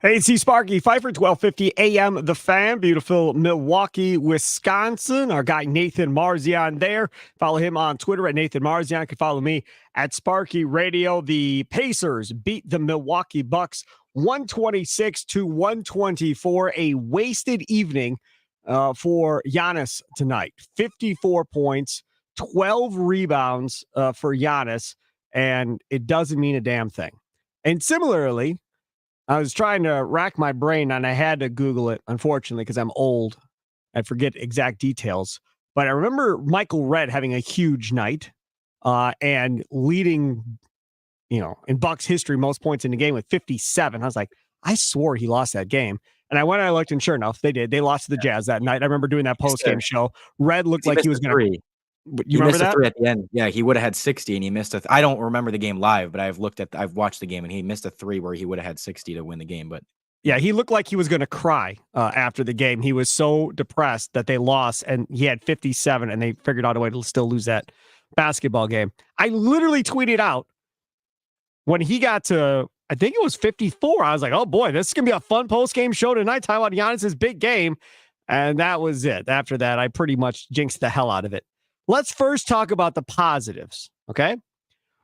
Hey, it's Sparky, Fifer, 1250 AM, The Fan, beautiful Milwaukee, Wisconsin. Our guy Nathan Marzion there. Follow him on Twitter at Nathan Marzion. You can follow me at Sparky Radio. The Pacers beat the Milwaukee Bucks 126-124. A wasted evening for Giannis tonight. 54 points, 12 rebounds for Giannis, and it doesn't mean a damn thing. And similarly, I was trying to rack my brain, and I had to Google it, unfortunately, because I'm old. I forget exact details. But I remember Michael Redd having a huge night and leading, in Bucks history, most points in the game with 57. I was like, I swore he lost that game. And I went and I looked, and sure enough, they did. They lost to the Jazz that night. I remember doing that post-game show. Redd looked like he was going to... You remember that? 3 at the end. Yeah, he would have had 60 and he missed I don't remember the game live, but I've watched the game and he missed a 3 where he would have had 60 to win the game. But yeah, he looked like he was going to cry after the game. He was so depressed that they lost, and he had 57, and they figured out a way to still lose that basketball game. I literally tweeted out when he got to, I think it was 54. I was like, oh boy, this is going to be a fun post-game show tonight. Talking about Giannis's big game. And that was it. After that, I pretty much jinxed the hell out of it. Let's first talk about the positives, okay?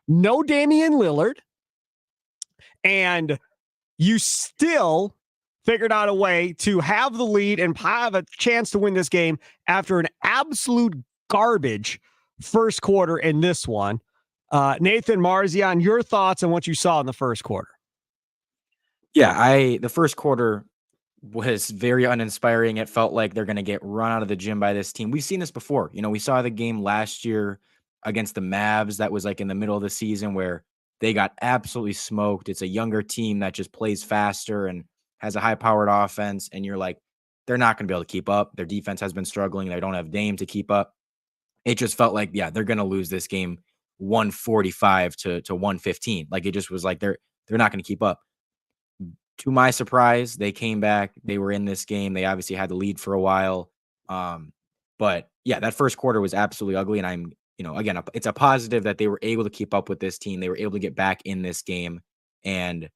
No Damian Lillard, and you still figured out a way to have the lead and have a chance to win this game after an absolute garbage first quarter in this one. Nathan Marzion, your thoughts on what you saw in the first quarter? Yeah, the first quarter was very uninspiring. It felt like they're going to get run out of the gym by this team. We've seen this before. We saw the game last year against the Mavs. That was like in the middle of the season where they got absolutely smoked. It's a younger team that just plays faster and has a high-powered offense. And you're like, they're not going to be able to keep up. Their defense has been struggling. They don't have Dame to keep up. It just felt like, yeah, they're going to lose this game 145 to 115. Like it just was like they're not going to keep up. To my surprise, they came back. They were in this game. They obviously had the lead for a while. But yeah, that first quarter was absolutely ugly. And I'm, again, it's a positive that they were able to keep up with this team. They were able to get back in this game. And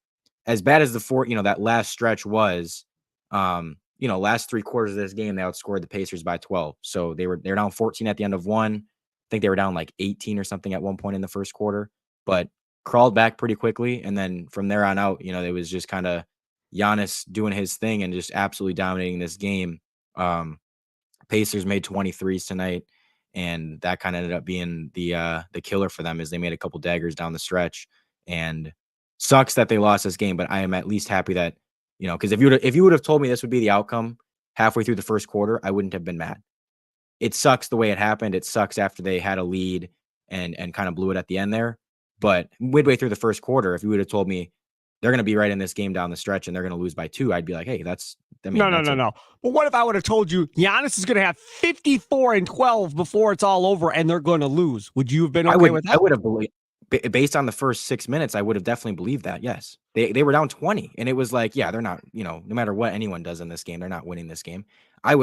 as bad as that last stretch was, last 3 quarters of this game, they outscored the Pacers by 12. So they're down 14 at the end of one. I think they were down like 18 or something at one point in the first quarter, but crawled back pretty quickly. And then from there on out, it was just kind of Giannis doing his thing and just absolutely dominating this game. Pacers made 23s tonight, and that kind of ended up being the killer for them, as they made a couple daggers down the stretch. And sucks that they lost this game, but I am at least happy that, because if you would have told me this would be the outcome halfway through the first quarter, I wouldn't have been mad. It sucks the way it happened. It sucks after they had a lead and kind of blew it at the end there. But midway through the first quarter, if you would have told me they're going to be right in this game down the stretch and they're going to lose by 2, I'd be like, hey, no. But what if I would have told you Giannis is going to have 54 and 12 before it's all over and they're going to lose? Would you have been okay with that? I would have believed, based on the first 6 minutes, I would have definitely believed that. Yes, they were down 20, and it was like, yeah, they're not, no matter what anyone does in this game, they're not winning this game. I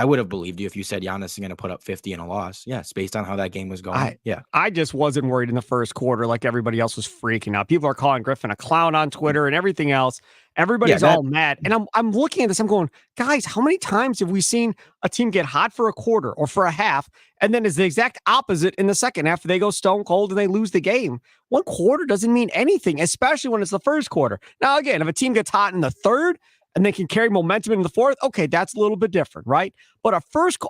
would have believed you if you said Giannis is going to put up 50 in a loss. Yes, based on how that game was going. I just wasn't worried in the first quarter like everybody else was freaking out. People are calling Griffin a clown on Twitter and everything else. Everybody's all mad. And I'm looking at this, I'm going, guys, how many times have we seen a team get hot for a quarter or for a half, and then it's the exact opposite in the second after they go stone cold and they lose the game? 1 quarter doesn't mean anything, especially when it's the first quarter. Now, again, if a team gets hot in the third, and they can carry momentum in the fourth, okay, that's a little bit different, right? But a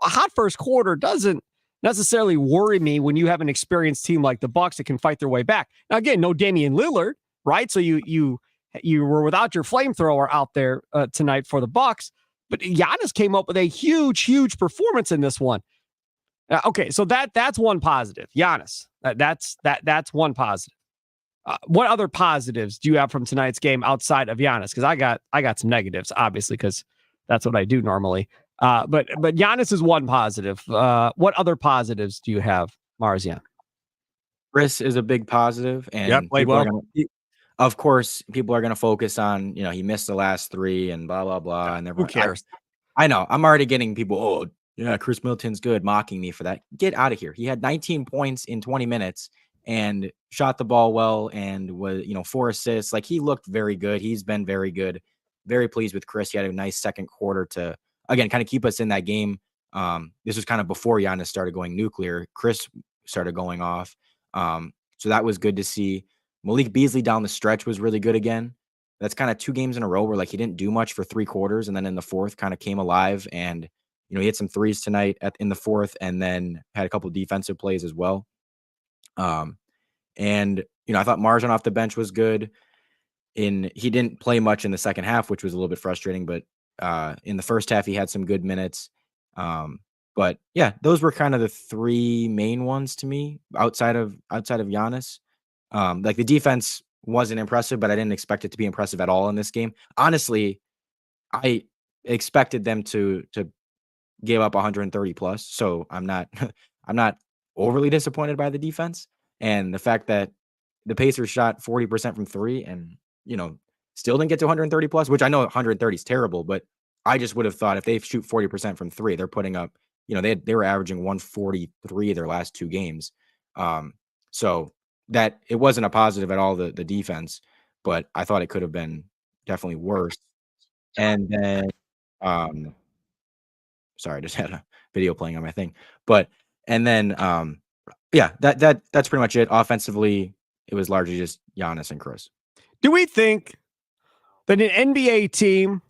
hot first quarter doesn't necessarily worry me when you have an experienced team like the Bucks that can fight their way back. Now, again, no Damian Lillard, right? So you were without your flamethrower out there tonight for the Bucks, but Giannis came up with a huge performance in this one. Okay, so that's one positive. Giannis, that's one positive. What other positives do you have from tonight's game outside of Giannis? Because I got some negatives, obviously, because that's what I do normally. But Giannis is one positive. What other positives do you have, Marzion? Chris is a big positive, and played well. Of course, people are going to focus on, he missed the last 3 and blah blah blah, and who cares? I know. I'm already getting people. Oh, yeah, Chris Middleton's good, mocking me for that. Get out of here. He had 19 points in 20 minutes. and shot the ball well and was, 4 assists. Like, he looked very good. He's been very good. Very pleased with Chris. He had a nice second quarter to, again, kind of keep us in that game. This was kind of before Giannis started going nuclear. Chris started going off. So that was good to see. Malik Beasley down the stretch was really good again. That's kind of 2 games in a row where, like, he didn't do much for 3 quarters, and then in the fourth kind of came alive, and he hit some threes tonight in the fourth, and then had a couple of defensive plays as well. And I thought Marzion off the bench was good. He didn't play much in the second half, which was a little bit frustrating, but in the first half he had some good minutes. But yeah, those were kind of the 3 main ones to me outside of Giannis. Like, the defense wasn't impressive, but I didn't expect it to be impressive at all in this game. Honestly, I expected them to give up 130 plus, so I'm not I'm not overly disappointed by the defense, and the fact that the Pacers shot 40% from 3 and, still didn't get to 130 plus, which I know 130 is terrible, but I just would have thought if they shoot 40% from 3, they're putting up, they were averaging 143 their last 2 games. So that it wasn't a positive at all, the defense, but I thought it could have been definitely worse. And then, um sorry, I just had a video playing on my thing. But and then, yeah, that's pretty much it. Offensively, it was largely just Giannis and Chris. Do we think that an NBA team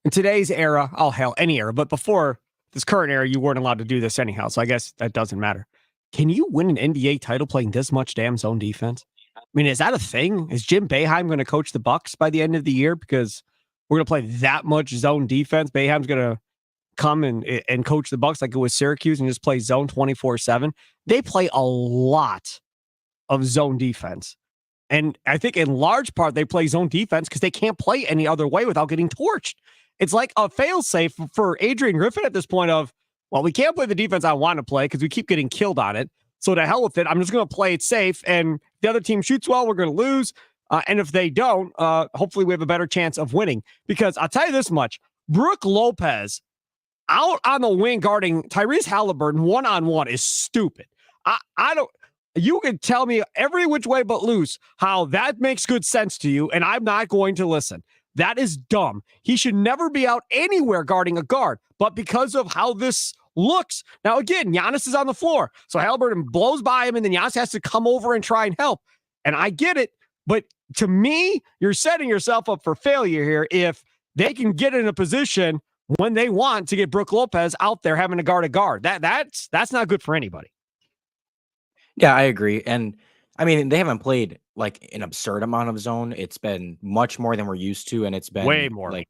in today's era, oh hell, any era, but before this current era, you weren't allowed to do this anyhow, so I guess that doesn't matter. Can you win an NBA title playing this much damn zone defense? I mean, is that a thing? Is Jim Boeheim going to coach the Bucks by the end of the year because we're going to play that much zone defense? Boeheim's going to come and coach the Bucks like it was Syracuse and just play zone 24/7. They play a lot of zone defense. And I think in large part they play zone defense because they can't play any other way without getting torched. It's like a failsafe for Adrian Griffin at this point of, well, we can't play the defense I want to play because we keep getting killed on it. So to hell with it, I'm just going to play it safe. And if the other team shoots well, we're going to lose. And if they don't, hopefully we have a better chance of winning. Because I'll tell you this much, Brook Lopez out on the wing guarding Tyrese Halliburton one-on-one is stupid. I don't, you can tell me every which way but loose how that makes good sense to you, and I'm not going to listen. That is dumb. He should never be out anywhere guarding a guard, but because of how this looks, now again, Giannis is on the floor, so Halliburton blows by him, and then Giannis has to come over and try and help. And I get it, but to me, you're setting yourself up for failure here if they can get in a position when they want to get Brook Lopez out there having to guard a guard. That's not good for anybody. Yeah, I agree. And I mean, they haven't played like an absurd amount of zone. It's been much more than we're used to, and it's been Way more. like,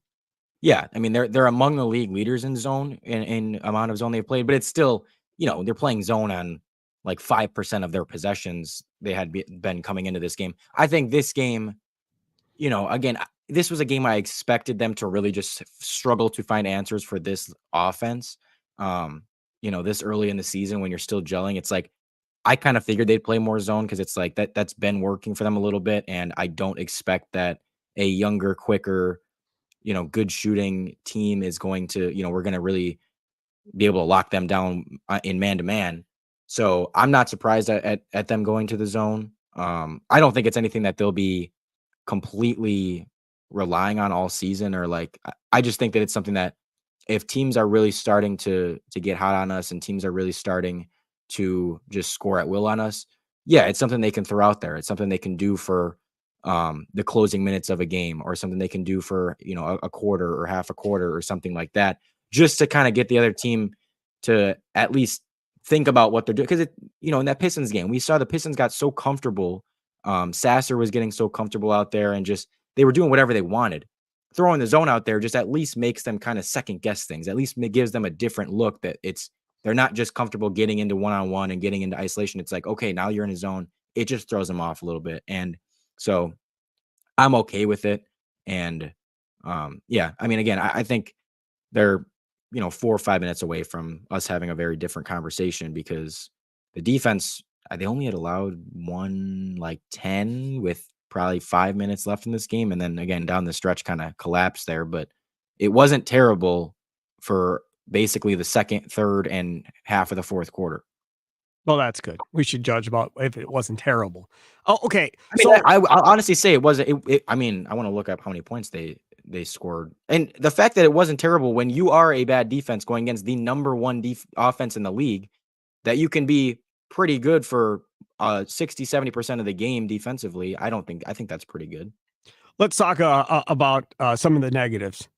yeah, I mean, they're among the league leaders in zone in amount of zone they've played, but it's still, they're playing zone on like 5% of their possessions they had been coming into this game. I think this game, again, this was a game I expected them to really just struggle to find answers for this offense. This early in the season when you're still gelling, it's like I kind of figured they'd play more zone because it's like that's been working for them a little bit, and I don't expect that a younger, quicker, good shooting team is going to, we're going to really be able to lock them down in man to man. So I'm not surprised at them going to the zone. I don't think it's anything that they'll be completely relying on all season, or like, I just think that it's something that if teams are really starting to get hot on us and teams are really starting to just score at will on us, yeah, it's something they can throw out there. It's something they can do for the closing minutes of a game, or something they can do for, a quarter or half a quarter or something like that, just to kind of get the other team to at least think about what they're doing. Because in that Pistons game, we saw the Pistons got so comfortable. Sasser was getting so comfortable out there, and just they were doing whatever they wanted. Throwing the zone out there just at least makes them kind of second guess things. At least it gives them a different look, that they're not just comfortable getting into one-on-one and getting into isolation. It's like, okay, now you're in a zone. It just throws them off a little bit. And so I'm okay with it. And yeah, I mean, again, I think they're, 4 or 5 minutes away from us having a very different conversation, because the defense, they only had allowed 10 with probably 5 minutes left in this game. And then again, down the stretch kind of collapsed there, but it wasn't terrible for basically the second, third, and half of the fourth quarter. Well, that's good. We should judge about if it wasn't terrible. Oh, okay. I mean, I'll honestly say it wasn't. I mean, I want to look up how many points they scored, and the fact that it wasn't terrible when you are a bad defense going against the number one offense in the league, that you can be pretty good for 60-70% of the game defensively. I think that's pretty good. Let's talk about some of the negatives.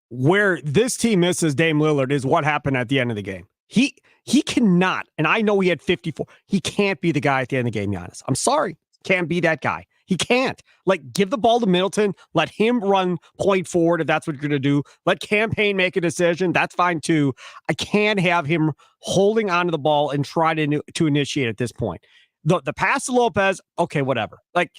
Where this team misses Dame Lillard is what happened at the end of the game. He cannot, and I know he had 54. He can't be the guy at the end of the game, Giannis. I'm sorry. Can't be that guy. He can't. Like, give the ball to Middleton. Let him run point forward if that's what you're going to do. Let Campaign make a decision. That's fine, too. I can't have him holding onto the ball and try to initiate at this point. The pass to Lopez, okay, whatever. Like,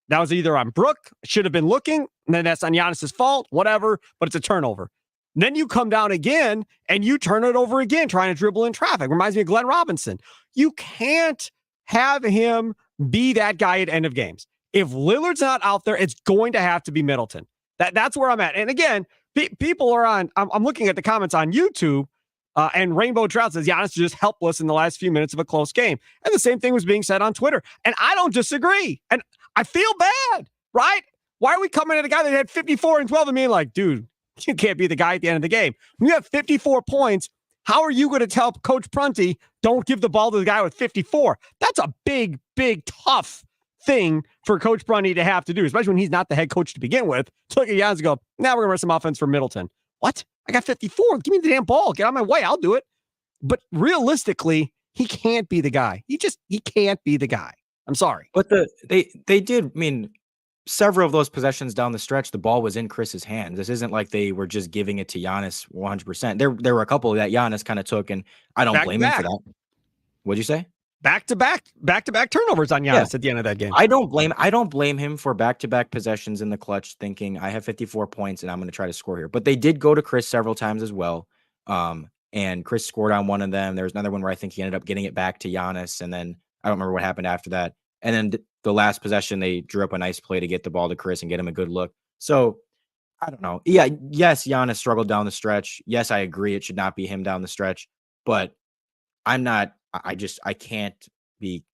that was either on Brook, should have been looking, and then that's on Giannis's fault, whatever, but it's a turnover. And then you come down again, and you turn it over again, trying to dribble in traffic. Reminds me of Glenn Robinson. You can't have him be that guy at end of games. If Lillard's not out there, it's going to have to be Middleton. That's where I'm at. And again, people are on, I'm looking at the comments on YouTube, and Rainbow Trout says Giannis is just helpless in the last few minutes of a close game. And the same thing was being said on Twitter. And I don't disagree. And I feel bad, right? Why are we coming at a guy that had 54 and 12 and being like, dude, you can't be the guy at the end of the game. When you have 54 points, how are you going to tell Coach Prunty, don't give the ball to the guy with 54? That's a big, big, tough thing for Coach Prunty to have to do, especially when he's not the head coach to begin with. To look at Giannis and go, now we're going to run some offense for Middleton. What? I got 54. Give me the damn ball. Get out of my way. I'll do it. But realistically, he can't be the guy. He can't be the guy. I'm sorry. But they did, I mean, several of those possessions down the stretch, the ball was in Chris's hands. This isn't like they were just giving it to Giannis 100%. There were a couple that Giannis kind of took, and I don't blame him for that. What'd you say? Back-to-back turnovers on Giannis at the end of that game. I don't blame him for back-to-back possessions in the clutch, thinking I have 54 points and I'm going to try to score here. But they did go to Chris several times as well. And Chris scored on one of them. There was another one where I think he ended up getting it back to Giannis, and then I don't remember what happened after that. And then the last possession, they drew up a nice play to get the ball to Chris and get him a good look. So I don't know. Yeah, yes, Giannis struggled down the stretch. Yes, I agree. It should not be him down the stretch, but I can't be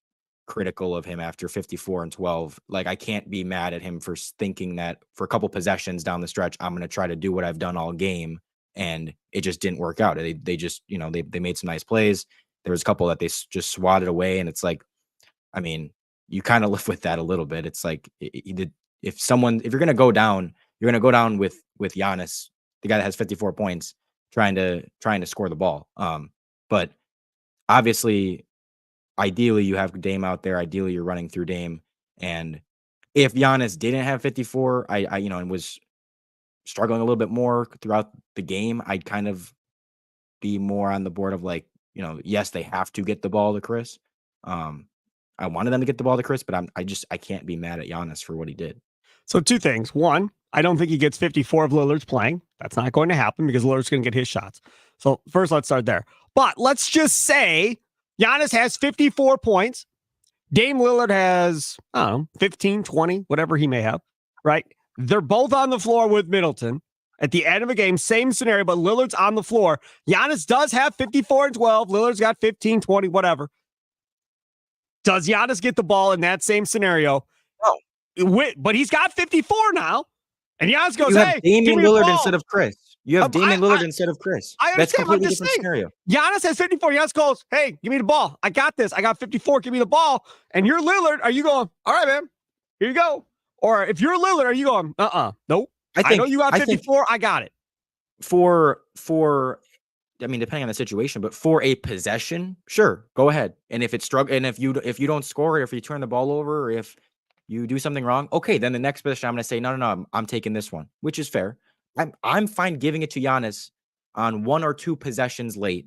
critical of him after 54 and 12. Like, I can't be mad at him for thinking that for a couple possessions down the stretch, I'm going to try to do what I've done all game. And it just didn't work out. They just, they made some nice plays. There was a couple that they just swatted away. And it's like, I mean, you kind of live with that a little bit. It's like, if you're going to go down, you're going to go down with Giannis, the guy that has 54 points, trying to score the ball. But obviously, ideally you have Dame out there. Ideally you're running through Dame. And if Giannis didn't have 54, and was struggling a little bit more throughout the game, I'd kind of be more on the board of like, yes, they have to get the ball to Chris. I wanted them to get the ball to Chris, but I can't be mad at Giannis for what he did. So two things. One, I don't think he gets 54 if Lillard's playing. That's not going to happen because Lillard's going to get his shots. So first, let's start there. But let's just say Giannis has 54 points. Dame Lillard has, 15, 20, whatever he may have, right? They're both on the floor with Middleton. At the end of a game, same scenario, but Lillard's on the floor. Giannis does have 54 and 12. Lillard's got 15, 20, whatever. Does Giannis get the ball in that same scenario? No. But he's got 54 now. And Giannis goes, hey, Damian Lillard instead of Chris. You have Damian Lillard instead of Chris. I understand. That's a completely different scenario. Giannis has 54. Giannis goes, hey, give me the ball. I got this. I got 54. Give me the ball. And you're Lillard. Are you going, all right, man, here you go? Or if you're Lillard, are you going, nope. I know you got 54. I got it. Depending on the situation, but for a possession, sure, go ahead. And if it's struggle, and if you don't score, or if you turn the ball over, or if you do something wrong, okay, then the next possession, I'm going to say, no, I'm taking this one, which is fair. I'm fine giving it to Giannis on one or two possessions late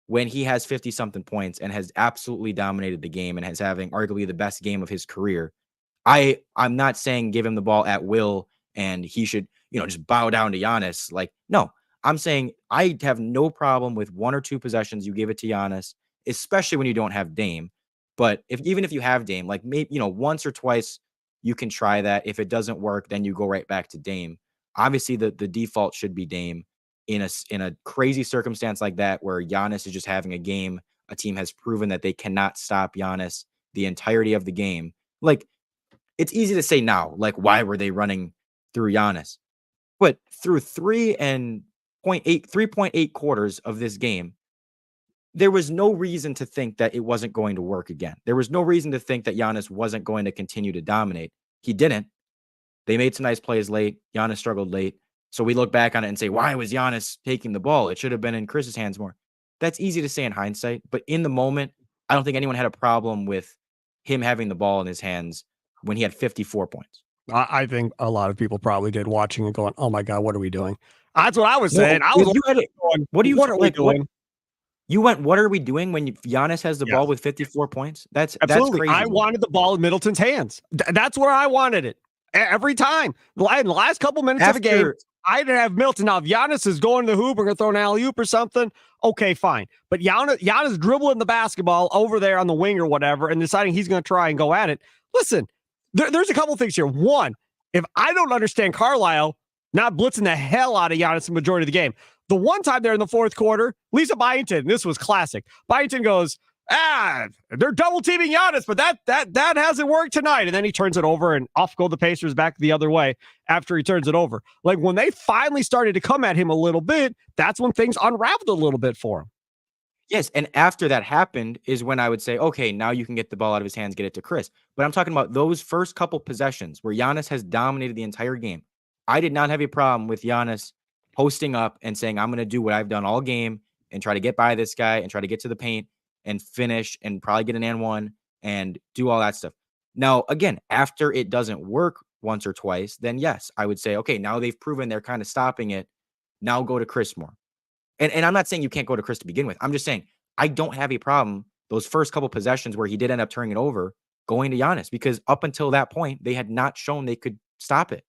when he has 50-something points and has absolutely dominated the game and has having arguably the best game of his career. I'm not saying give him the ball at will and he should, just bow down to Giannis. Like, no, I'm saying I have no problem with one or two possessions. You give it to Giannis, especially when you don't have Dame. But even if you have Dame, like maybe, once or twice you can try that. If it doesn't work, then you go right back to Dame. Obviously the default should be Dame in a crazy circumstance like that, where Giannis is just having a game a team has proven that they cannot stop Giannis the entirety of the game. Like, it's easy to say now, like, why were they running through Giannis? But through 3.8 quarters of this game, there was no reason to think that it wasn't going to work again. There was no reason to think that Giannis wasn't going to continue to dominate. He didn't. They made some nice plays late. Giannis struggled late. So we look back on it and say, why was Giannis taking the ball? It should have been in Chris's hands more. That's easy to say in hindsight, but in the moment, I don't think anyone had a problem with him having the ball in his hands when he had 54 points. I think a lot of people probably did, watching and going, "Oh my God, what are we doing?" That's what I was No, saying. I was you had it. going, What are you "What are we like? doing?" You went, what are we doing when Giannis has the Yes. ball with 54 points? That's Absolutely. crazy. I wanted the ball in Middleton's hands. That's where I wanted it every time. In the last couple minutes of the game, I didn't have Middleton. Now, if Giannis is going to the hoop or going to throw an alley-oop or something, okay, fine. But Giannis dribbling the basketball over there on the wing or whatever and deciding he's going to try and go at it. Listen, there's a couple things here. One, if I don't understand Carlisle not blitzing the hell out of Giannis the majority of the game. The one time there in the fourth quarter, Lisa Byington, this was classic. Byington goes, they're double teaming Giannis, but that hasn't worked tonight. And then he turns it over and off go the Pacers back the other way after he turns it over. Like when they finally started to come at him a little bit, that's when things unraveled a little bit for him. Yes, and after that happened is when I would say, okay, now you can get the ball out of his hands, get it to Chris. But I'm talking about those first couple possessions where Giannis has dominated the entire game. I did not have a problem with Giannis posting up and saying, I'm going to do what I've done all game and try to get by this guy and try to get to the paint and finish and probably get an and one and do all that stuff. Now, again, after it doesn't work once or twice, then yes, I would say, okay, now they've proven they're kind of stopping it. Now go to Chris more. And I'm not saying you can't go to Chris to begin with. I'm just saying I don't have a problem those first couple possessions where he did end up turning it over going to Giannis, because up until that point, they had not shown they could stop it.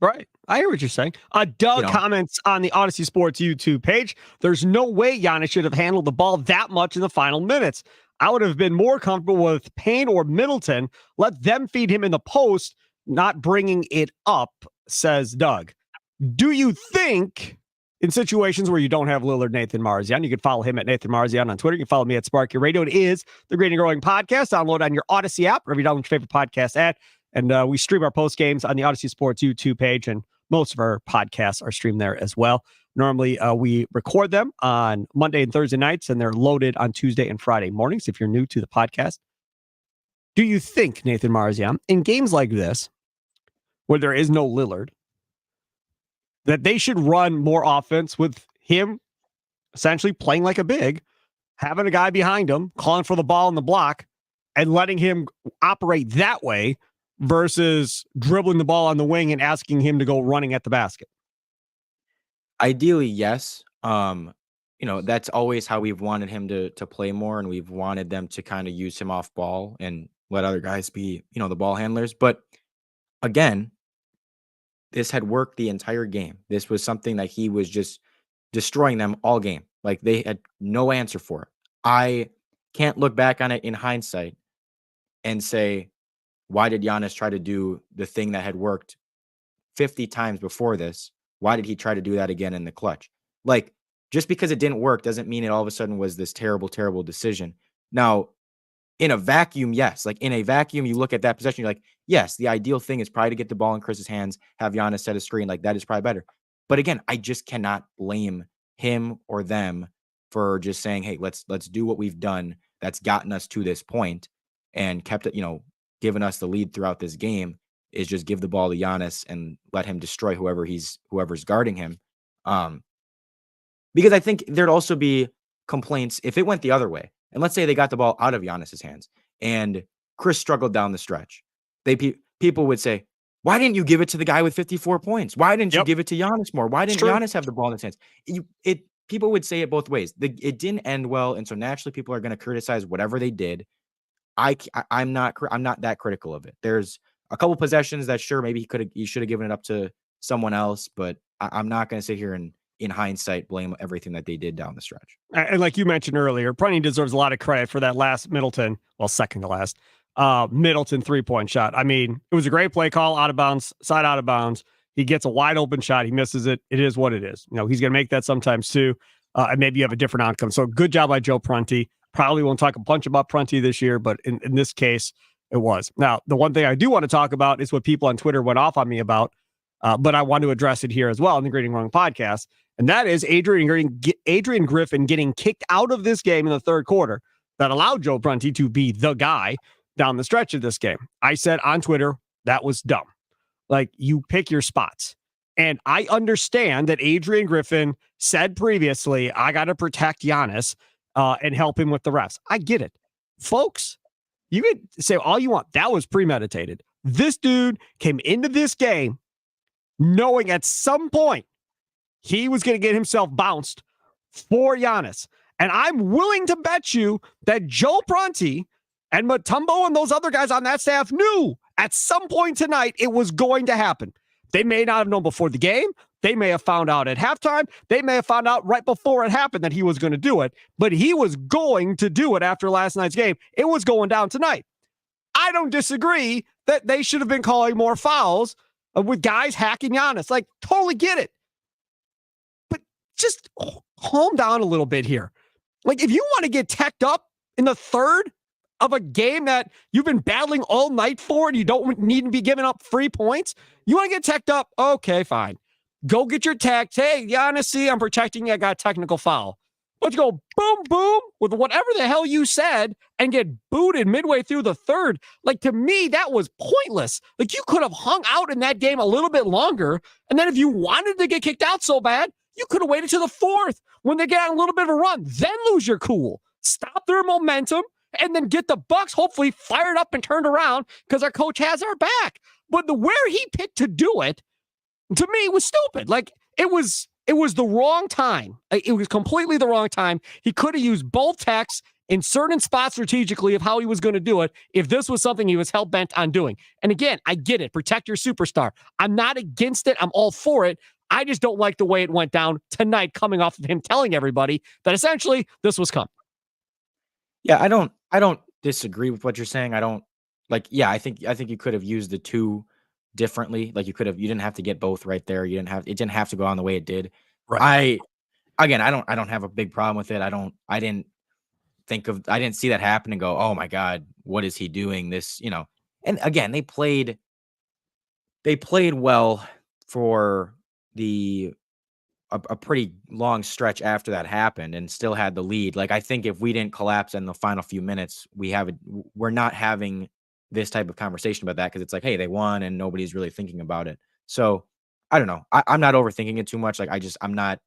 Right. I hear what you're saying. Doug comments on the Odyssey Sports YouTube page. There's no way Giannis should have handled the ball that much in the final minutes. I would have been more comfortable with Payne or Middleton. Let them feed him in the post, not bringing it up, says Doug. Do you think in situations where you don't have Lillard, Nathan Marzion, you can follow him at Nathan Marzion on Twitter. You can follow me at Sparky Radio. It is the Great and Growing Podcast. Download on your Odyssey app, wherever you download your favorite podcast at. And we stream our post games on the Odyssey Sports YouTube page, and most of our podcasts are streamed there as well. Normally, we record them on Monday and Thursday nights, and they're loaded on Tuesday and Friday mornings. If you're new to the podcast, do you think, Nathan Marzion, in games like this, where there is no Lillard, that they should run more offense with him essentially playing like a big, having a guy behind him, calling for the ball in the block, and letting him operate that way versus dribbling the ball on the wing and asking him to go running at the basket? Ideally, yes. That's always how we've wanted him to play more, and we've wanted them to kind of use him off ball and let other guys be, the ball handlers. But again, this had worked the entire game. This was something that he was just destroying them all game. Like they had no answer for it. I can't look back on it in hindsight and say, why did Giannis try to do the thing that had worked 50 times before this? Why did he try to do that again in the clutch? Like, just because it didn't work doesn't mean it all of a sudden was this terrible, terrible decision. Now, in a vacuum, yes. Like in a vacuum, you look at that possession, you're like, yes, the ideal thing is probably to get the ball in Chris's hands, have Giannis set a screen. Like that is probably better. But again, I just cannot blame him or them for just saying, hey, let's do what we've done that's gotten us to this point and kept it, given us the lead throughout this game, is just give the ball to Giannis and let him destroy whoever's guarding him. Because I think there'd also be complaints if it went the other way. And let's say they got the ball out of Giannis's hands and Chris struggled down the stretch. People would say, why didn't you give it to the guy with 54 points? Why didn't you give it to Giannis more? Why didn't Giannis have the ball in his hands? People would say it both ways. It didn't end well, and so naturally people are going to criticize whatever they did. I'm not that critical of it. There's a couple possessions that sure maybe he should have given it up to someone else, but I'm not going to sit here and in hindsight blame everything that they did down the stretch. And like you mentioned earlier, Prunty deserves a lot of credit for that last Middleton, second to last Middleton 3-point shot. I mean, it was a great play call, out of bounds, side out of bounds. He gets a wide open shot. He misses it. It is what it is. He's going to make that sometimes too. And maybe you have a different outcome. So good job by Joe Prunty. Probably won't talk a bunch about Prunty this year, but in this case, it was. Now, the one thing I do want to talk about is what people on Twitter went off on me about, but I want to address it here as well in the Great and Wrong podcast, and that is Adrian Griffin getting kicked out of this game in the third quarter that allowed Joe Prunty to be the guy down the stretch of this game. I said on Twitter, that was dumb. Like, you pick your spots. And I understand that Adrian Griffin said previously, I got to protect Giannis and help him with the refs. I get it. Folks, you could say all you want. That was premeditated. This dude came into this game knowing at some point he was going to get himself bounced for Giannis. And I'm willing to bet you that Joe Prunty and Mutombo and those other guys on that staff knew at some point tonight it was going to happen. They may not have known before the game. They may have found out at halftime. They may have found out right before it happened that he was going to do it, but he was going to do it after last night's game. It was going down tonight. I don't disagree that they should have been calling more fouls with guys hacking Giannis. Like, totally get it. But just calm down a little bit here. Like, if you want to get teched up in the third of a game that you've been battling all night for and you don't need to be giving up free points, you want to get teched up? Okay, fine. Go get your tech. Hey, Giannis, see, I'm protecting you. I got a technical foul. Let's go boom, boom with whatever the hell you said and get booted midway through the third. Like, to me, that was pointless. Like, you could have hung out in that game a little bit longer. And then if you wanted to get kicked out so bad, you could have waited to the fourth when they get on a little bit of a run. Then lose your cool. Stop their momentum and then get the Bucks hopefully fired up and turned around because our coach has our back. But where he picked to do it, to me, was stupid. Like, it was the wrong time. It was completely the wrong time. He could have used both techs in certain spots strategically of how he was going to do it if this was something he was hell-bent on doing. And again, I get it. Protect your superstar. I'm not against it. I'm all for it. I just don't like the way it went down tonight, coming off of him telling everybody that essentially this was coming. Yeah, I don't disagree with what you're saying. I think you could have used the two differently. Like, you didn't have to get both right there. It didn't have to go on the way it did. Right. I don't have a big problem with it. I didn't see that happen and go, oh my God, what is he doing? This, and again, they played well for a pretty long stretch after that happened and still had the lead. Like, I think if we didn't collapse in the final few minutes, we're not having this type of conversation about that, because it's like, hey, they won and nobody's really thinking about it. So I don't know. I'm not overthinking it too much. Like, I'm not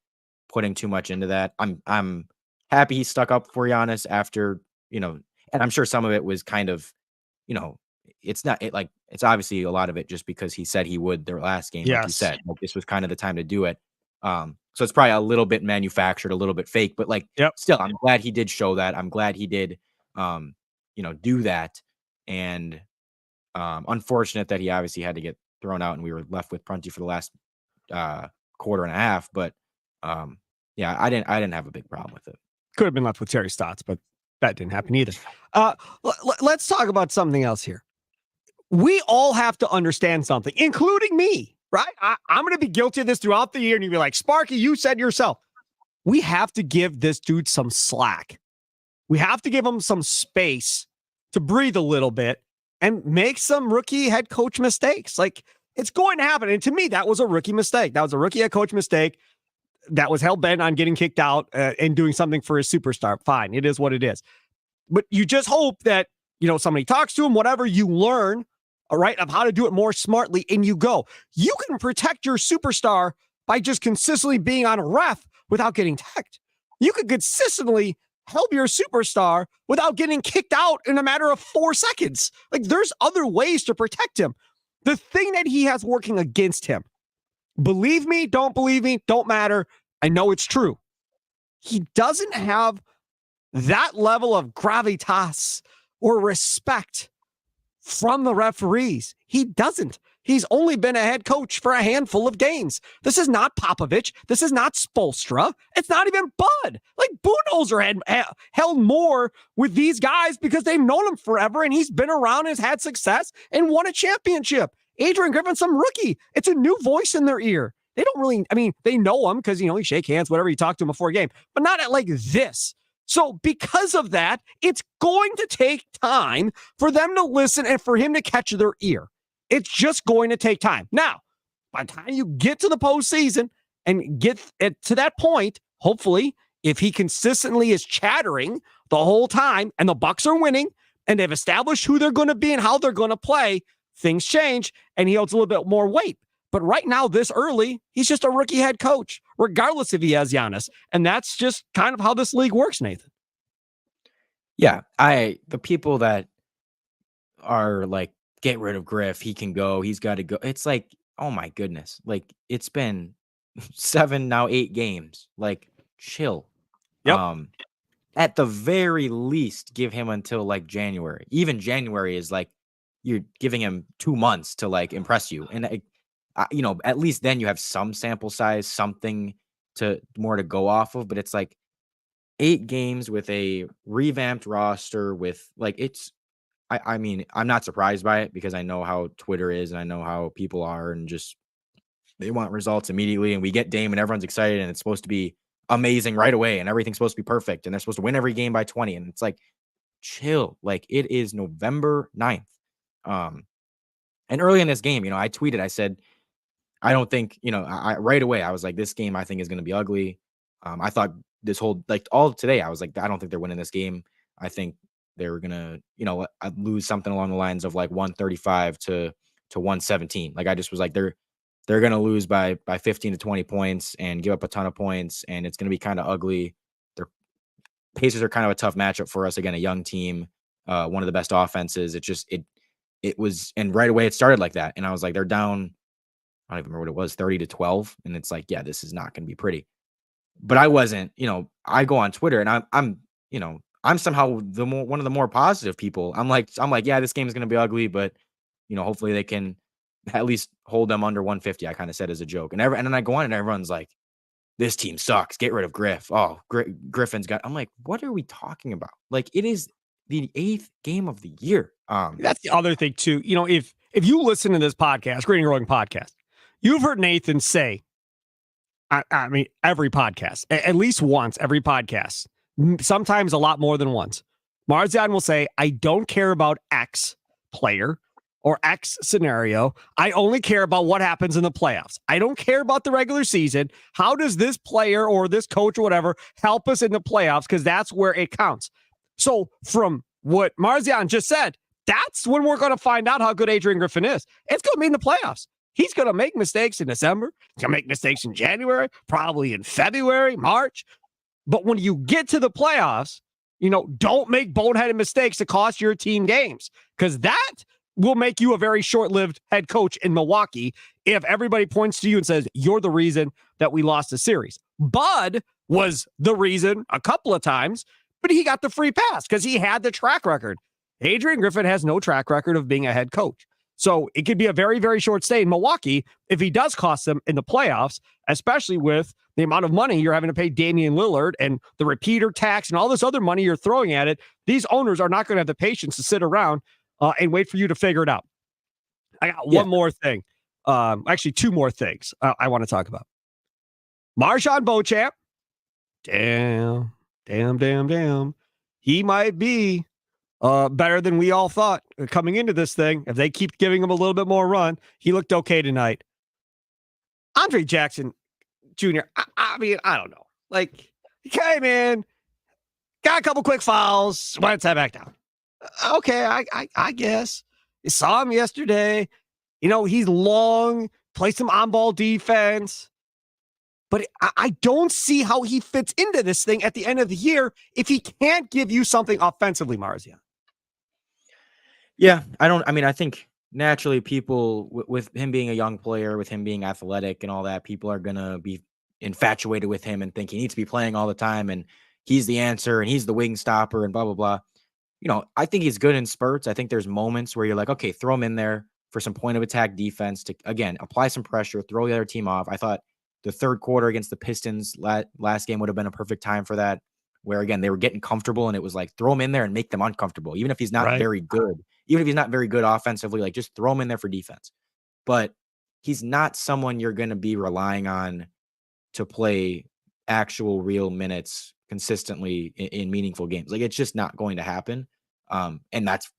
putting too much into that. I'm happy he stuck up for Giannis after, and I'm sure some of it was kind of, it's obviously a lot of it just because he said he would their last game. Yes. Like you said, like, this was kind of the time to do it. So it's probably a little bit manufactured, a little bit fake, but still, I'm glad he did show that. I'm glad he did, do that. And unfortunate that he obviously had to get thrown out and we were left with Prunty for the last quarter and a half. But yeah, I didn't have a big problem with it. Could have been left with Terry Stotts, but that didn't happen either. Let's talk about something else here. We all have to understand something, including me, right? I'm going to be guilty of this throughout the year. And you'll be like, Sparky, you said yourself. We have to give this dude some slack. We have to give him some space to breathe a little bit and make some rookie head coach mistakes. Like, it's going to happen. And to me, that was a rookie mistake. That was a rookie head coach mistake that was hell-bent on getting kicked out and doing something for his superstar. Fine. It is what it is. But you just hope that, somebody talks to him, whatever, you learn, all right, of how to do it more smartly, and you go. You can protect your superstar by just consistently being on a ref without getting teched. You could consistently help your superstar without getting kicked out in a matter of 4 seconds. Like, there's other ways to protect him. The thing that he has working against him, believe me, don't believe me, don't matter. I know it's true. He doesn't have that level of gravitas or respect from the referees. He doesn't. He's only been a head coach for a handful of games. This is not Popovich. This is not Spoelstra. It's not even Bud. Like, Budenholzer held more with these guys because they've known him forever, and he's been around, has had success, and won a championship. Adrian Griffin, some rookie. It's a new voice in their ear. They don't really, they know him because, you shake hands, whatever, you talk to him before a game, but not at like this. So because of that, it's going to take time for them to listen and for him to catch their ear. It's just going to take time. Now, by the time you get to the postseason and get it to that point, hopefully, if he consistently is chattering the whole time and the Bucks are winning and they've established who they're going to be and how they're going to play, things change and he holds a little bit more weight. But right now, this early, he's just a rookie head coach, regardless if he has Giannis. And that's just kind of how this league works, Nathan. Yeah, the people that are like, get rid of Griff, he can go, he's got to go. It's like, oh my goodness. Like, it's been 7, now 8 games. Like, chill. Yep. At the very least, give him until like January. Even January is like, you're giving him 2 months to like impress you. And at least then you have some sample size, something to go off of. But it's like 8 games with a revamped roster with like, I mean, I'm not surprised by it because I know how Twitter is and I know how people are and just they want results immediately. And we get Dame and everyone's excited and it's supposed to be amazing right away and everything's supposed to be perfect and they're supposed to win every game by 20. And it's like, chill. Like, it is November 9th. And early in this game, I tweeted, I said, I don't think, I right away, I was like, this game I think is going to be ugly. I thought this whole, like all today, I was like, I don't think they're winning this game. I think they were going to, lose something along the lines of like 135 to 117. Like, I just was like, they're going to lose by 15 to 20 points and give up a ton of points. And it's going to be kind of ugly. Their Pacers are kind of a tough matchup for us. Again, a young team, one of the best offenses. It was, and right away it started like that. And I was like, they're down, I don't even remember what it was, 30 to 12. And it's like, yeah, this is not going to be pretty. But I wasn't, I go on Twitter and I'm somehow one of the more positive people. I'm like, yeah, this game is going to be ugly, but hopefully they can at least hold them under 150. I kind of said as a joke, and then I go on and everyone's like, this team sucks. Get rid of Griff. Oh, Griffin's got. I'm like, what are we talking about? Like, it is the 8th game of the year. That's the other thing too. If you listen to this podcast, Green and Growing podcast, you've heard Nathan say, I mean, every podcast, at least once, every podcast, sometimes a lot more than once. Marzion will say, I don't care about X player or X scenario. I only care about what happens in the playoffs. I don't care about the regular season. How does this player or this coach or whatever help us in the playoffs? Because that's where it counts. So from what Marzion just said, that's when we're going to find out how good Adrian Griffin is. It's going to be in the playoffs. He's going to make mistakes in December. He's going to make mistakes in January, probably in February, March. But when you get to the playoffs, don't make boneheaded mistakes that cost your team games, because that will make you a very short-lived head coach in Milwaukee if everybody points to you and says, you're the reason that we lost the series. Bud was the reason a couple of times, but he got the free pass because he had the track record. Adrian Griffin has no track record of being a head coach. So it could be a very, very short stay in Milwaukee if he does cost them in the playoffs, especially with the amount of money you're having to pay Damian Lillard and the repeater tax and all this other money you're throwing at it. These owners are not going to have the patience to sit around and wait for you to figure it out. I got one more thing. Actually, 2 more things I want to talk about. Marshawn Beauchamp. Damn. He might be better than we all thought coming into this thing. If they keep giving him a little bit more run, he looked okay tonight. Andre Jackson Jr., I mean, I don't know. Like, he came in, got a couple quick fouls, went back down. Okay, I guess. You saw him yesterday. He's long, play some on-ball defense. But I don't see how he fits into this thing at the end of the year if he can't give you something offensively, Marzion. Yeah, I think naturally people with him being a young player, with him being athletic and all that, people are going to be infatuated with him and think he needs to be playing all the time and he's the answer and he's the wing stopper and blah, blah, blah. I think he's good in spurts. I think there's moments where you're like, okay, throw him in there for some point of attack defense to, again, apply some pressure, throw the other team off. I thought the third quarter against the Pistons last game would have been a perfect time for that, where, again, they were getting comfortable and it was like, throw him in there and make them uncomfortable. Even if he's not very good, even if he's not very good offensively, like just throw him in there for defense. But he's not someone you're going to be relying on to play actual real minutes consistently in meaningful games. Like, it's just not going to happen. And that's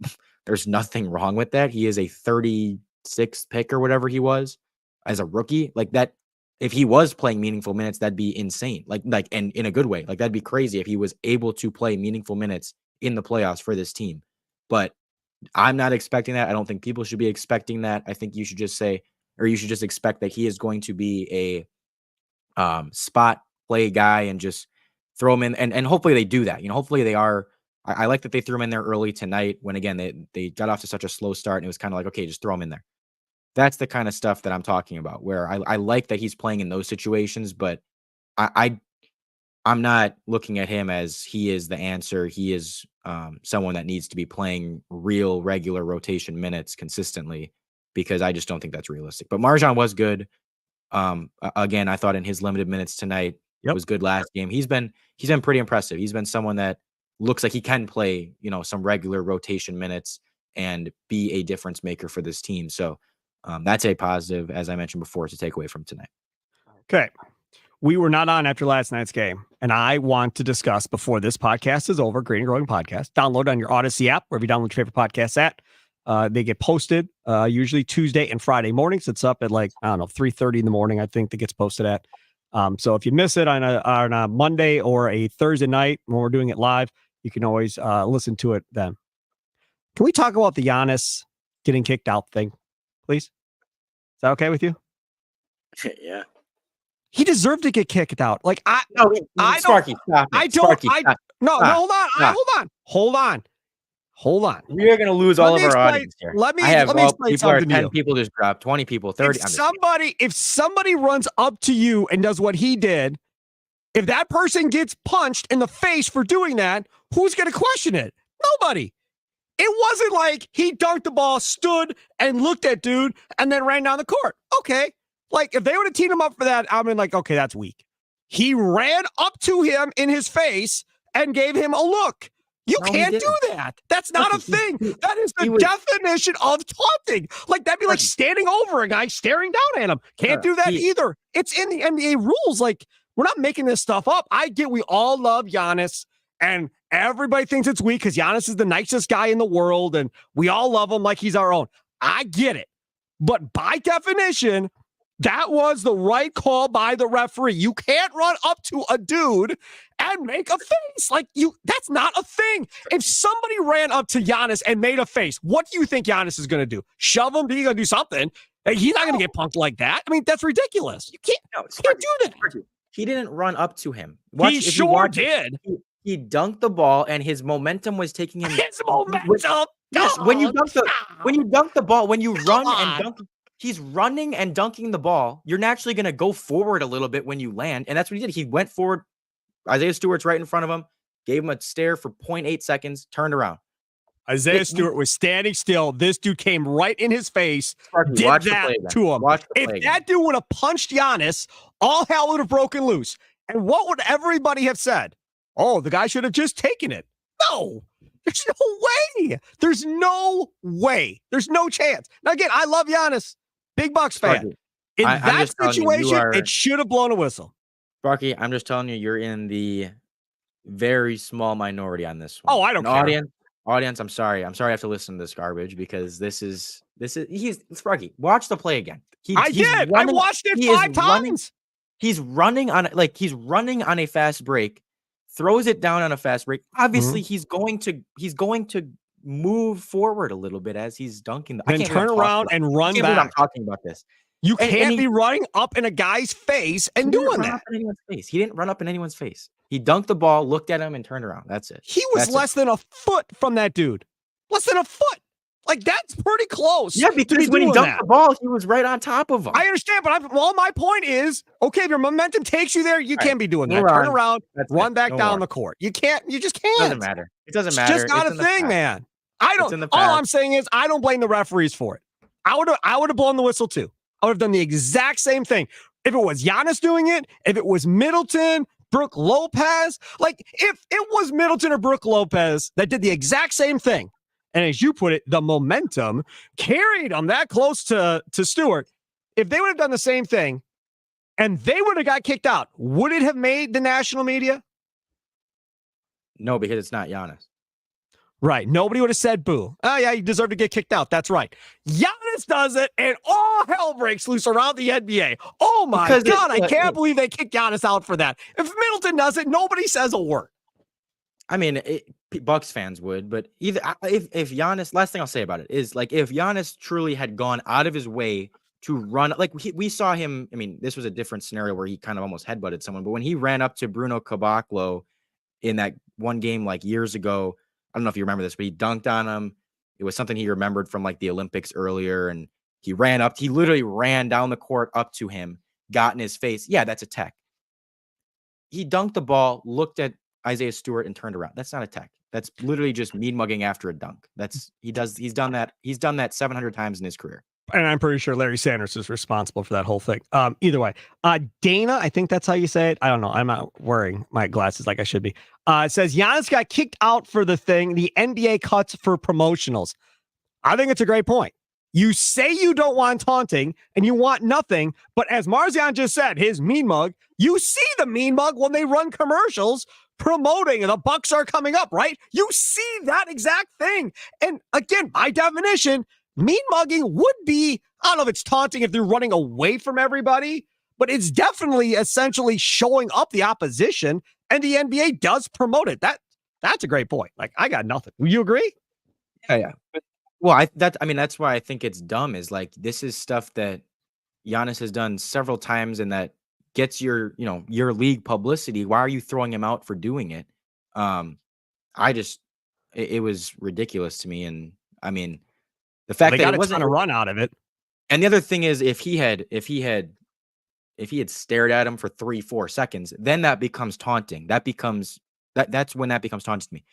there's nothing wrong with that. He is a 36th pick or whatever he was as a rookie. Like, that, if he was playing meaningful minutes, that'd be insane. Like, and in a good way. Like, that'd be crazy if he was able to play meaningful minutes in the playoffs for this team. But I'm not expecting that. I don't think people should be expecting that. I think you should just say, or you should just expect that he is going to be a spot play guy and just throw him in. And hopefully they do that. Hopefully they are. I like that they threw him in there early tonight when, again, they got off to such a slow start, and it was kind of like, okay, just throw him in there. That's the kind of stuff that I'm talking about, where I like that he's playing in those situations, but I'm not looking at him as he is the answer. He is someone that needs to be playing real, regular rotation minutes consistently, because I just don't think that's realistic. But Marzion was good. Again, I thought in his limited minutes tonight, was good last game. He's been pretty impressive. He's been someone that looks like he can play, some regular rotation minutes and be a difference maker for this team. So that's a positive, as I mentioned before, to take away from tonight. Okay. We were not on after last night's game, and I want to discuss before this podcast is over. Green and Growing Podcast. Download on your Odyssey app, wherever you download your favorite podcasts at. They get posted usually Tuesday and Friday mornings. It's up at 3:30 in the morning, I think, that gets posted at. So if you miss it on a Monday or a Thursday night when we're doing it live, you can always listen to it then. Can we talk about the Giannis getting kicked out thing, please? Is that okay with you? Yeah. He deserved to get kicked out. Hold on. We are going to lose all of our audience here. Let me explain something to you. 10 people just dropped, 20 people, 30. If somebody runs up to you and does what he did, if that person gets punched in the face for doing that, who's going to question it? Nobody. It wasn't like he dunked the ball, stood and looked at dude, and then ran down the court. Okay. Like, if they would have teed him up for that, I mean, okay, that's weak. He ran up to him in his face and gave him a look. You can't do that. That's not a thing. That is the definition of taunting. Like, that'd be like standing over a guy, staring down at him. Can't do that either. It's in the NBA rules. Like, we're not making this stuff up. I get we all love Giannis, and everybody thinks it's weak because Giannis is the nicest guy in the world, and we all love him like he's our own. I get it. But by definition, that was the right call by the referee. You can't run up to a dude and make a face. That's not a thing. If somebody ran up to Giannis and made a face, what do you think Giannis is going to do? Shove him? He's going to do something. He's not going to get punked like that. I mean, that's ridiculous. You can't do that. He didn't run up to him. He sure did. He dunked the ball, and his momentum was taking him. His momentum. Yes, when you dunk the ball, when you run and dunk. He's running and dunking the ball. You're naturally going to go forward a little bit when you land. And that's what he did. He went forward. Isaiah Stewart's right in front of him. Gave him a stare for 0.8 seconds. Turned around. Isaiah Stewart was standing still. This dude came right in his face. Sparky, did that to him. If that dude would have punched Giannis, all hell would have broken loose. And what would everybody have said? Oh, the guy should have just taken it. No. There's no way. There's no way. There's no chance. Now, again, I love Giannis. Big Bucks fan. In that situation, it should have blown a whistle. Sparky, I'm just telling you, you're in the very small minority on this one. Oh, I don't care. Audience, I'm sorry. I have to listen to this garbage, because he's Sparky. Watch the play again. I did. I watched it 5 times. He's running on a fast break, throws it down on a fast break. Obviously, he's going to move forward a little bit as he's dunking. Then turn around and run back. I'm talking about this. You can't be running up in a guy's face and doing that. He didn't run up in anyone's face. He dunked the ball, looked at him, and turned around. That's it. He was less than a foot from that dude. Less than a foot. Like, that's pretty close. Yeah, because when he dunked the ball, he was right on top of him. I understand, but my point is, okay, if your momentum takes you there, you can't be doing that. Turn around, run back down the court. You can't. You just can't. It doesn't matter. It doesn't matter. It's just not a thing, man. All I'm saying is, I don't blame the referees for it. I would have blown the whistle too. I would have done the exact same thing. If it was Giannis doing it, if it was Middleton, Brook Lopez, like if it was Middleton or Brook Lopez that did the exact same thing, and as you put it, the momentum carried them that close to Stewart, if they would have done the same thing and they would have got kicked out, would it have made the national media? No, because it's not Giannis. Right. Nobody would have said boo. Oh, yeah, you deserve to get kicked out. That's right. Giannis does it, and all hell breaks loose around the NBA. Oh, my God. I can't believe they kicked Giannis out for that. If Middleton does it, nobody says a word. I mean, Bucks fans would, but either if Giannis, last thing I'll say about it is like if Giannis truly had gone out of his way to run, like we saw him. I mean, this was a different scenario where he kind of almost headbutted someone, but when he ran up to Bruno Caboclo in that one game like years ago, I don't know if you remember this, but he dunked on him. It was something he remembered from like the Olympics earlier, and he literally ran down the court up to him, got in his face. Yeah, that's a tech. He dunked the ball, looked at Isaiah Stewart and turned around. That's not a tech. That's literally just mean mugging after a dunk. He's done that 700 times in his career. And I'm pretty sure Larry Sanders is responsible for that whole thing. Either way, Dana, I think that's how you say it. I don't know. I'm not wearing my glasses like I should be. It says Giannis got kicked out for the thing the NBA cuts for promotionals. I think it's a great point. You say you don't want taunting and you want nothing, but as Marzion just said, his mean mug, you see the mean mug when they run commercials promoting and the Bucks are coming up, right? You see that exact thing. And again, by definition, mean mugging would be, I don't know if it's taunting if they're running away from everybody, but it's definitely essentially showing up the opposition, and the NBA does promote it. That's a great point. Like, I got nothing. Will you agree? Yeah. But, well, that's why I think it's dumb is like, this is stuff that Giannis has done several times and that gets your league publicity. Why are you throwing him out for doing it? It was ridiculous to me. And I mean, the fact that it wasn't a run out of it. And the other thing is, if he had stared at him for 3-4 seconds, then that becomes taunting. That's when that becomes taunting to me.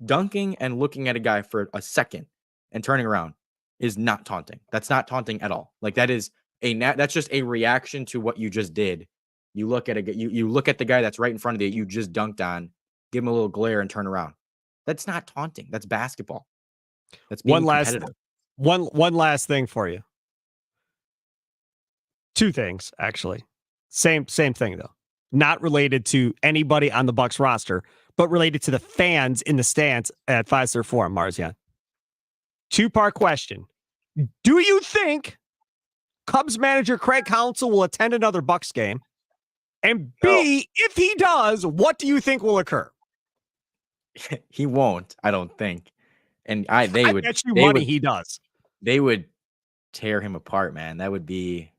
Dunking and looking at a guy for a second and turning around is not taunting. That's not taunting at all. Like that's just a reaction to what you just did. You look at you look at the guy that's right in front of you just dunked on, give him a little glare and turn around. That's not taunting. That's basketball. That's being competitive. One last thing for you. Two things, actually. Same thing, though. Not related to anybody on the Bucks roster, but related to the fans in the stands at Fifer Forum, Marzion. Two-part question. Do you think Cubs manager Craig Counsell will attend another Bucks game? And B, if he does, what do you think will occur? He won't, I don't think. And I bet you money he does. They would tear him apart, man. That would be.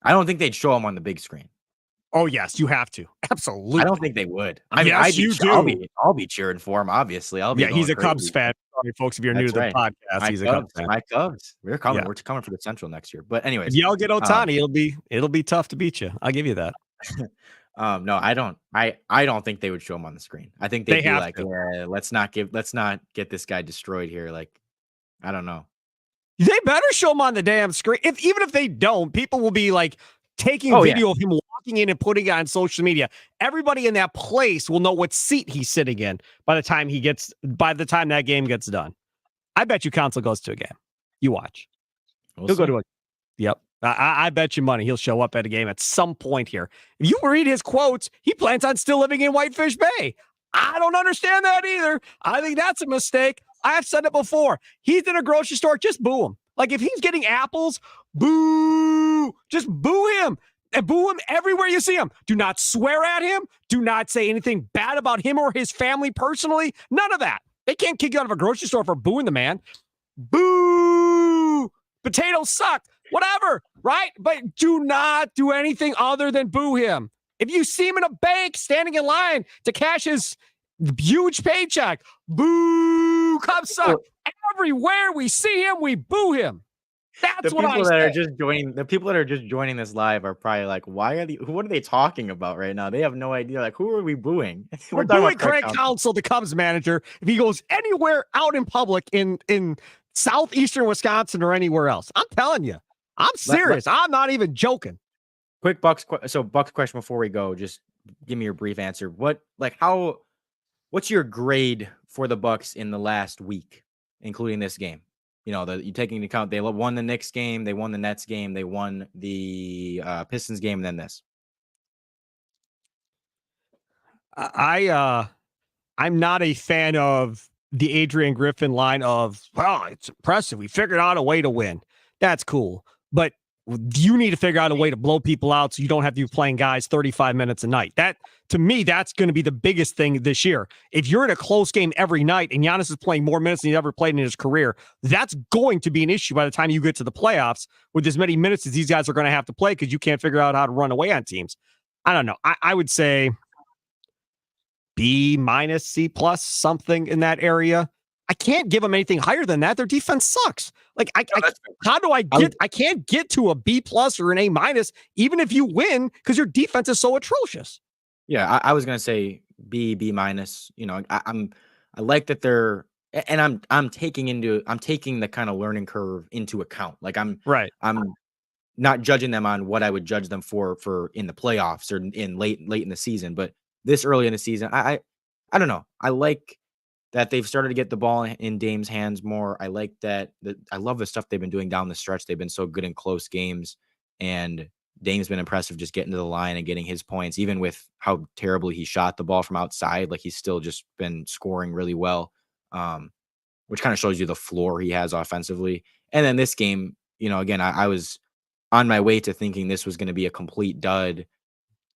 I don't think they'd show him on the big screen. Oh yes, you have to. Absolutely. I don't think they would. I mean, I'll be cheering for him. Obviously, he's a Cubs fan. Sorry, folks, if you're new to the podcast, he's a Cubs fan. My Cubs. We're coming. Yeah. We're coming for the Central next year. But anyways, if y'all get Ohtani, it'll be tough to beat you. I'll give you that. No, I don't. I don't think they would show him on the screen. I think they'd be like, let's not get this guy destroyed here. Like, I don't know. They better show him on the damn screen. Even if they don't, people will be like taking video of him walking in and putting it on social media. Everybody in that place will know what seat he's sitting in by the time that game gets done. I bet you Counsell goes to a game. You watch. He'll go to a. Yep. I bet you money he'll show up at a game at some point here. If you read his quotes, he plans on still living in Whitefish Bay. I don't understand that either. I think that's a mistake. I've said it before. He's in a grocery store, just boo him. Like if he's getting apples, boo. Just boo him. And boo him everywhere you see him. Do not swear at him. Do not say anything bad about him or his family personally. None of that. They can't kick you out of a grocery store for booing the man. Boo. Potatoes suck. Whatever, right? But do not do anything other than boo him. If you see him in a bank standing in line to cash his huge paycheck, boo, Cubs suck. Everywhere we see him, we boo him. That's what I say. The people that are just joining this live are probably like, what are they talking about right now? They have no idea. Like, who are we booing? We're booing Craig Counsell, the Cubs manager, if he goes anywhere out in public in southeastern Wisconsin or anywhere else. I'm telling you. I'm serious. I'm not even joking. Quick Bucks question before we go. Just give me your brief answer. What's your grade for the Bucks in the last week, including this game? You know, you taking into account they won the Knicks game, they won the Nets game, they won the Pistons game, and then this. I I'm not a fan of the Adrian Griffin line of, well, it's impressive. We figured out a way to win. That's cool. But you need to figure out a way to blow people out so you don't have to be playing guys 35 minutes a night. That, to me, that's going to be the biggest thing this year. If you're in a close game every night and Giannis is playing more minutes than he's ever played in his career, that's going to be an issue by the time you get to the playoffs with as many minutes as these guys are going to have to play because you can't figure out how to run away on teams. I don't know. I would say B minus, C plus, something in that area. I can't give them anything higher than that. Their defense sucks. Like, how do I get? I can't get to a B plus or an A minus, even if you win, because your defense is so atrocious. Yeah, I was gonna say B minus. You know, I like that they're, and I'm taking the kind of learning curve into account. Like I'm not judging them on what I would judge them for in the playoffs or in late in the season, but this early in the season, I don't know. I like that they've started to get the ball in Dame's hands more. I like that. I love the stuff they've been doing down the stretch. They've been so good in close games, and Dame's been impressive just getting to the line and getting his points, even with how terribly he shot the ball from outside. Like he's still just been scoring really well, which kind of shows you the floor he has offensively. And then this game, you know, again, I was on my way to thinking this was going to be a complete dud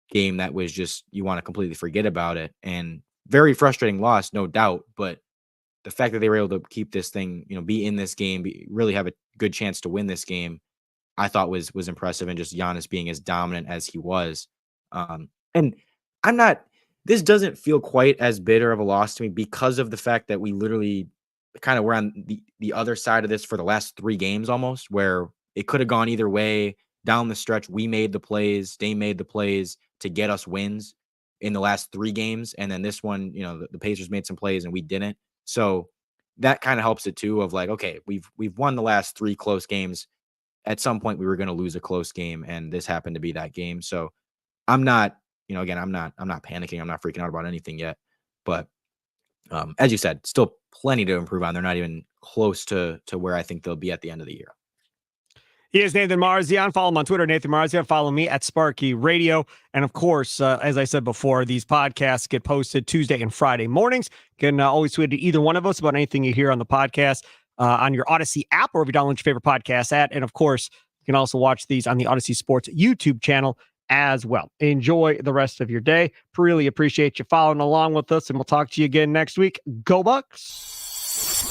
game that was just, you want to completely forget about it. And very frustrating loss, no doubt. But the fact that they were able to keep this thing, you know, be in this game, really have a good chance to win this game, I thought was impressive. And just Giannis being as dominant as he was. And this doesn't feel quite as bitter of a loss to me because of the fact that we literally kind of were on the other side of this for the last 3 games almost, where it could have gone either way. Down the stretch, we made the plays, Dame made the plays to get us wins in the last 3 games. And then this one, you know, the Pacers made some plays and we didn't. So that kind of helps it too, of like, okay, we've won the last 3 close games. At some point we were going to lose a close game, and this happened to be that game. So I'm not, you know, again, I'm not panicking. I'm not freaking out about anything yet. But as you said, still plenty to improve on. They're not even close to where I think they'll be at the end of the year. He is Nathan Marzion. Follow him on Twitter, Nathan Marzion. Follow me at Sparky Radio. And of course, as I said before, these podcasts get posted Tuesday and Friday mornings. You can always tweet to either one of us about anything you hear on the podcast on your Odyssey app, or if you download your favorite podcast app. And of course, you can also watch these on the Odyssey Sports YouTube channel as well. Enjoy the rest of your day. Really appreciate you following along with us, and we'll talk to you again next week. Go Bucks!